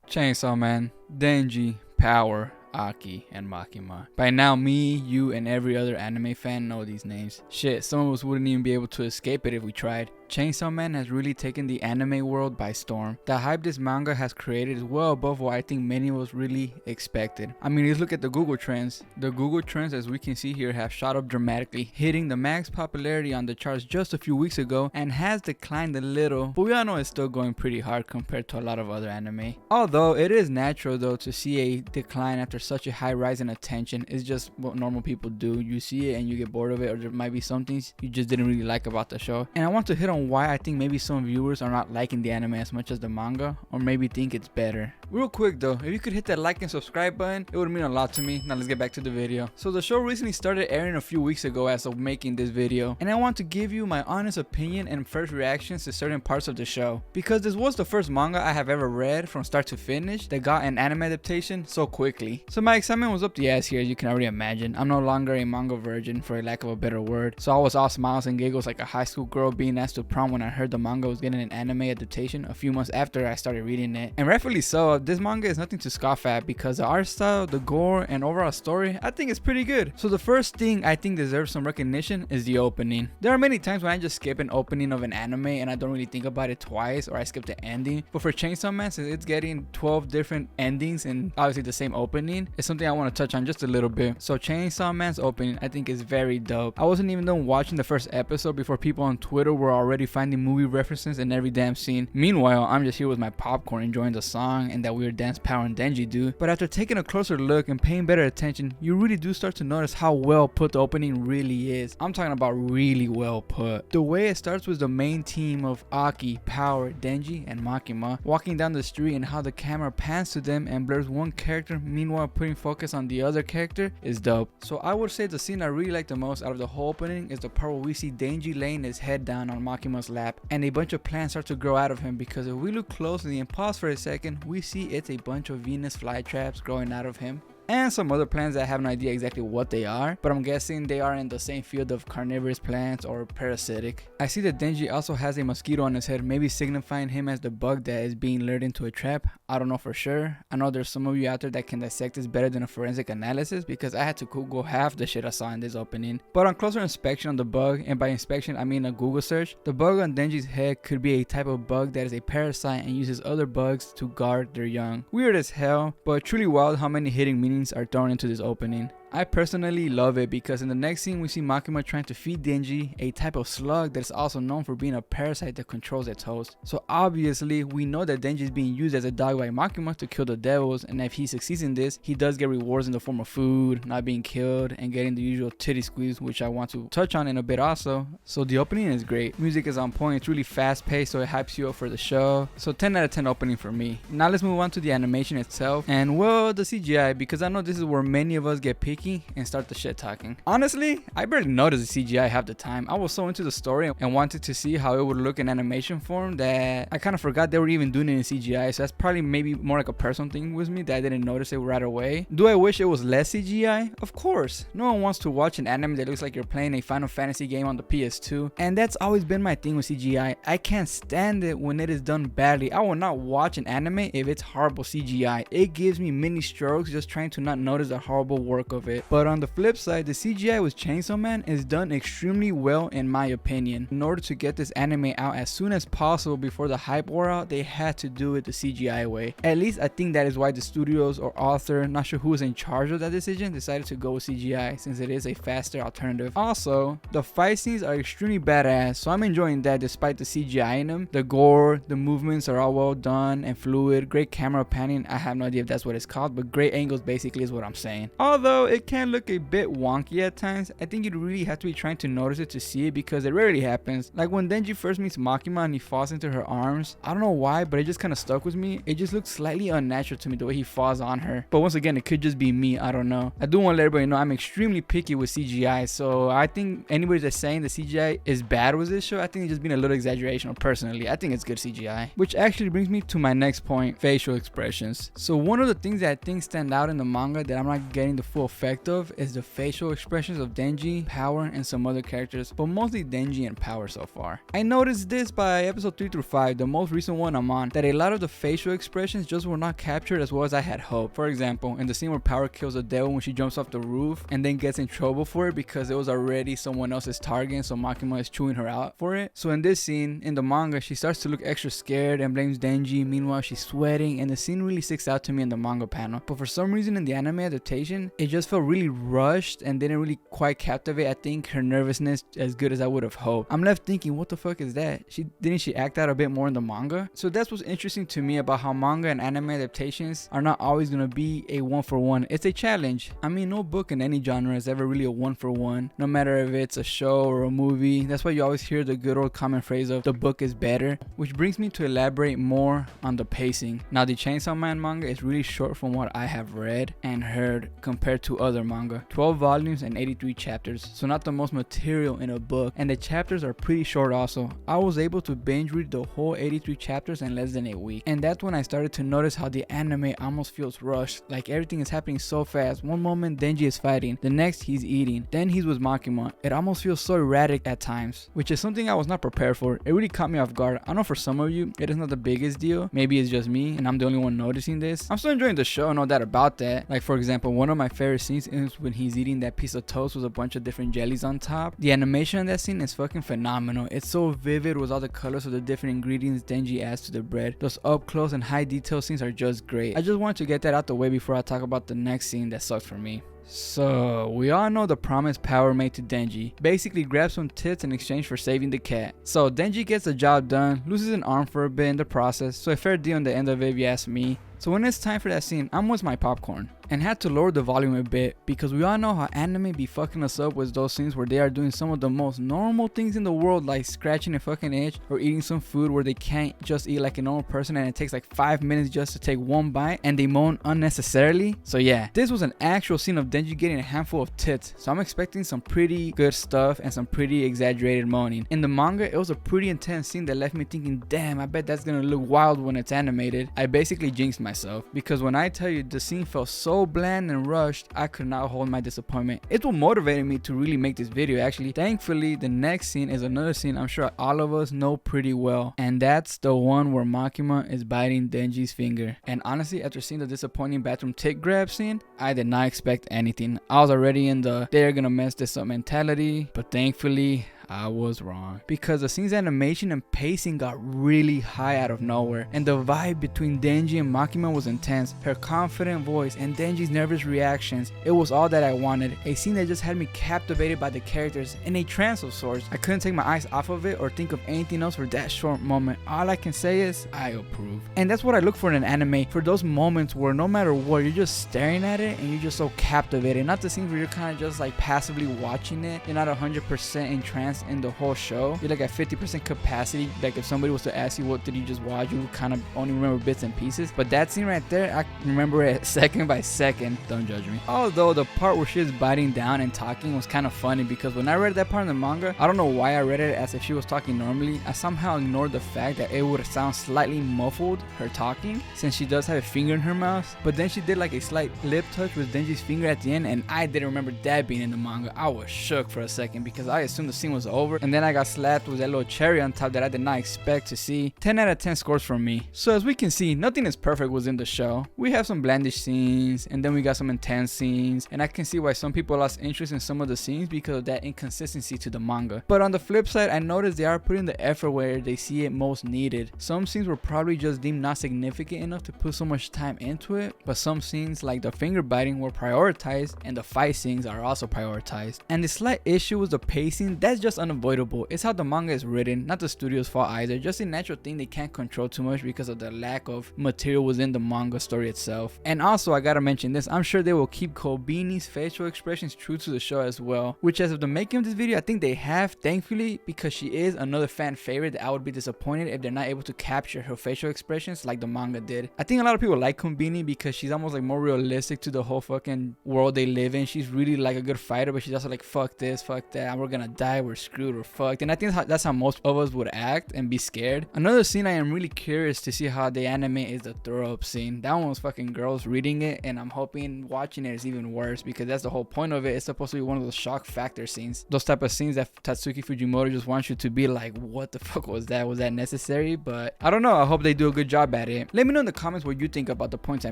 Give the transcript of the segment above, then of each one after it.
Chainsaw Man, Denji, Power, Aki, and Makima. By now, me, you, and every other anime fan know these names. Shit, some of us wouldn't even be able to escape it if we tried. Chainsaw Man has really taken the anime world by storm. The hype this manga has created is well above what I think many of us really expected. I mean, let's look at the Google Trends. The Google Trends, as we can see here, have shot up dramatically, hitting the max popularity on the charts just a few weeks ago and has declined a little, but we all know it's still going pretty hard compared to a lot of other anime. Although it is natural though to see a decline after such a high rise in attention. It's just what normal people do. You see it and you get bored of it, or there might be some things you just didn't really like about the show. And I want to hit on why I think maybe some viewers are not liking the anime as much as the manga, or maybe think it's better. Real quick though, if you could hit that like and subscribe button, it would mean a lot to me. Now let's get back to the video. So the show recently started airing a few weeks ago as of making this video, and I want to give you my honest opinion and first reactions to certain parts of the show, because this was the first manga I have ever read from start to finish that got an anime adaptation so quickly. So my excitement was up the ass here, as you can already imagine. I'm no longer a manga virgin, for a lack of a better word, so I was all smiles and giggles like a high school girl being asked to prom when I heard the manga was getting an anime adaptation a few months after I started reading it. And rightfully so, this manga is nothing to scoff at, because the art style, the gore, and overall story, I think is pretty good. So the first thing I think deserves some recognition is the opening. There are many times when I just skip an opening of an anime and I don't really think about it twice, or I skip the ending. But for Chainsaw Man, since it's getting 12 different endings and obviously the same opening, it's something I want to touch on just a little bit. So Chainsaw Man's opening I think is very dope. I wasn't even done watching the first episode before people on Twitter were already finding movie references in every damn scene. Meanwhile, I'm just here with my popcorn enjoying the song and that weird dance Power and Denji do. But after taking a closer look and paying better attention, you really do start to notice how well put the opening really is. I'm talking about really well put. The way it starts with the main team of Aki, Power, Denji, and Makima walking down the street, and how the camera pans to them and blurs one character, meanwhile putting focus on the other character, is dope. So I would say the scene I really like the most out of the whole opening is the part where we see Denji laying his head down on Makima's lap and a bunch of plants start to grow out of him, because if we look closely and pause for a second, we see it's a bunch of Venus flytraps growing out of him. And some other plants that I have no idea exactly what they are, but I'm guessing they are in the same field of carnivorous plants or parasitic. I see that Denji also has a mosquito on his head, maybe signifying him as the bug that is being lured into a trap. I don't know for sure. I know there's some of you out there that can dissect this better than a forensic analysis, because I had to Google half the shit I saw in this opening. But on closer inspection on the bug, and by inspection I mean a Google search, the bug on Denji's head could be a type of bug that is a parasite and uses other bugs to guard their young. Weird as hell, but truly wild how many hidden meanings are thrown into this opening. I personally love it, because in the next scene we see Makima trying to feed Denji a type of slug that is also known for being a parasite that controls its host. So obviously we know that Denji is being used as a dog by Makima to kill the devils, and if he succeeds in this, he does get rewards in the form of food, not being killed, and getting the usual titty squeeze, which I want to touch on in a bit also. So the opening is great. Music is on point. It's really fast paced, so it hypes you up for the show. So 10 out of 10 opening for me. Now let's move on to the animation itself, and well, the CGI, because I know this is where many of us get picky and start the shit talking. Honestly, I barely noticed the CGI half the time. I was so into the story and wanted to see how it would look in animation form that I kind of forgot they were even doing it in CGI. So that's probably maybe more like a personal thing with me, that I didn't notice it right away. Do I wish it was less CGI? Of course. No one wants to watch an anime that looks like you're playing a Final Fantasy game on the PS2, and that's always been my thing with CGI. I can't stand it when it is done badly. I will not watch an anime if it's horrible CGI. It gives me mini strokes just trying to not notice the horrible work of it. But on the flip side, the CGI with Chainsaw Man is done extremely well in my opinion. In order to get this anime out as soon as possible before the hype wore out, they had to do it the CGI way. At least I think that is why the studios or author, not sure who was in charge of that decision, decided to go with CGI, since it is a faster alternative. Also, the fight scenes are extremely badass, so I'm enjoying that despite the CGI in them. The gore, the movements are all well done and fluid, great camera panning. I have no idea if that's what it's called, but great angles basically is what I'm saying. Although it can look a bit wonky at times, I think you'd really have to be trying to notice it to see it, because it rarely happens. Like when Denji first meets Makima and he falls into her arms, I don't know why, but it just kind of stuck with me. It just looks slightly unnatural to me the way he falls on her. But once again, it could just be me, I don't know. I do want to let everybody know I'm extremely picky with CGI, so I think anybody that's saying the CGI is bad with this show, I think it's just been a little exaggeration. Personally, I think it's good CGI. Which actually brings me to my next point, facial expressions. So one of the things that I think stand out in the manga that I'm not getting the full effect effective is the facial expressions of Denji, Power, and some other characters, but mostly Denji and Power so far. I noticed this by episode 3 through 5, the most recent one I'm on, that a lot of the facial expressions just were not captured as well as I had hoped. For example, in the scene where Power kills a devil when she jumps off the roof and then gets in trouble for it because it was already someone else's target, so Makima is chewing her out for it. So in this scene, in the manga, she starts to look extra scared and blames Denji. Meanwhile, she's sweating, and the scene really sticks out to me in the manga panel. But for some reason in the anime adaptation, it just felt really rushed and didn't really quite captivate, I think, her nervousness as good as I would have hoped. I'm left thinking, what the fuck is that? Didn't she act out a bit more in the manga? So that's what's interesting to me about how manga and anime adaptations are not always gonna be a one-for-one. It's a challenge. I mean, no book in any genre is ever really a one-for-one, no matter if it's a show or a movie. That's why you always hear the good old common phrase of the book is better, which brings me to elaborate more on the pacing. Now, the Chainsaw Man manga is really short from what I have read and heard compared to other manga. 12 volumes and 83 chapters, so not the most material in a book, and the chapters are pretty short also. I was able to binge read the whole 83 chapters in less than a week, and that's when I started to notice how the anime almost feels rushed, like everything is happening so fast. One moment Denji is fighting, the next he's eating, then he's with Makima. It almost feels so erratic at times, which is something I was not prepared for. It really caught me off guard. I know for some of you it is not the biggest deal, maybe it's just me and I'm the only one noticing this. I'm still enjoying the show, no doubt about that. Like, for example, one of my favorite scenes is when he's eating that piece of toast with a bunch of different jellies on top. The animation in that scene is fucking phenomenal. It's so vivid with all the colors of the different ingredients Denji adds to the bread. Those up close and high detail scenes are just great. I just wanted to get that out the way before I talk about the next scene that sucks for me. So, we all know the promise Power made to Denji. Basically grabs some tits in exchange for saving the cat. So, Denji gets the job done, loses an arm for a bit in the process, so a fair deal on the end of it if you ask me. So when it's time for that scene, I'm with my popcorn and had to lower the volume a bit because we all know how anime be fucking us up with those scenes where they are doing some of the most normal things in the world, like scratching a fucking itch or eating some food where they can't just eat like a normal person and it takes like 5 minutes just to take one bite and they moan unnecessarily. So yeah, this was an actual scene of Denji getting a handful of tits, so I'm expecting some pretty good stuff and some pretty exaggerated moaning. In the manga, it was a pretty intense scene that left me thinking, damn, I bet that's gonna look wild when it's animated. I basically jinxed myself because when I tell you the scene felt so bland and rushed, I could not hold my disappointment. It's what motivated me to really make this video actually. Thankfully, the next scene is another scene I'm sure all of us know pretty well, and that's the one where Makima is biting Denji's finger. And honestly, after seeing the disappointing bathroom tit grab scene, I did not expect anything. I was already in the they're gonna mess this up mentality, but thankfully I was wrong because the scene's animation and pacing got really high out of nowhere, and the vibe between Denji and Makima was intense. Her confident voice and Denji's nervous reactions, it was all that I wanted. A scene that just had me captivated by the characters in a trance of sorts. I couldn't take my eyes off of it or think of anything else for that short moment. All I can say is I approve. And that's what I look for in an anime, for those moments where no matter what, you're just staring at it and you're just so captivated. Not the scenes where you're kind of just like passively watching it. You're not 100% entranced in the whole show. You're like at 50% capacity. Like if somebody was to ask you what did you just watch, you would kind of only remember bits and pieces. But that scene right there, I remember it second by second. Don't judge me. Although the part where she was biting down and talking was kind of funny because when I read that part in the manga, I don't know why I read it as if she was talking normally. I somehow ignored the fact that it would sound slightly muffled, her talking, since she does have a finger in her mouth. But then she did like a slight lip touch with Denji's finger at the end, and I didn't remember that being in the manga. I was shook for a second because I assumed the scene was over, and then I got slapped with that little cherry on top that I did not expect to see. 10 out of 10 scores from me. So as we can see, nothing is perfect within the show. We have some blandish scenes, and then we got some intense scenes, and I can see why some people lost interest in some of the scenes because of that inconsistency to the manga. But on the flip side, I noticed they are putting the effort where they see it most needed. Some scenes were probably just deemed not significant enough to put so much time into it, but some scenes like the finger biting were prioritized, and the fight scenes are also prioritized. And the slight issue with the pacing, that's just unavoidable. It's how the manga is written, not the studio's fault either, just a natural thing they can't control too much because of the lack of material within the manga story itself. And also, I gotta mention this, I'm sure they will keep Kobini's facial expressions true to the show as well, which as of the making of this video, I think they have, thankfully, because she is another fan favorite that I would be disappointed if they're not able to capture her facial expressions like the manga did. I think a lot of people like Konbini because she's almost like more realistic to the whole fucking world they live in. She's really like a good fighter, but she's also like fuck this, fuck that, we're gonna die, we're screwed or fucked. And I think that's how most of us would act and be scared. Another scene I am really curious to see how they animate is the throw up scene. That one was fucking girls reading it, and I'm hoping watching it is even worse, because that's the whole point of it. It's supposed to be one of those shock factor scenes, those type of scenes that Tatsuki Fujimoto just wants you to be like, what the fuck was that? Was that necessary? But I don't know. I hope they do a good job at it. Let me know in the comments what you think about the points I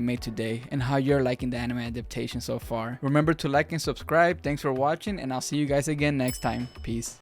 made today and how you're liking the anime adaptation so far. Remember to like and subscribe. Thanks for watching, and I'll see you guys again next time. Peace.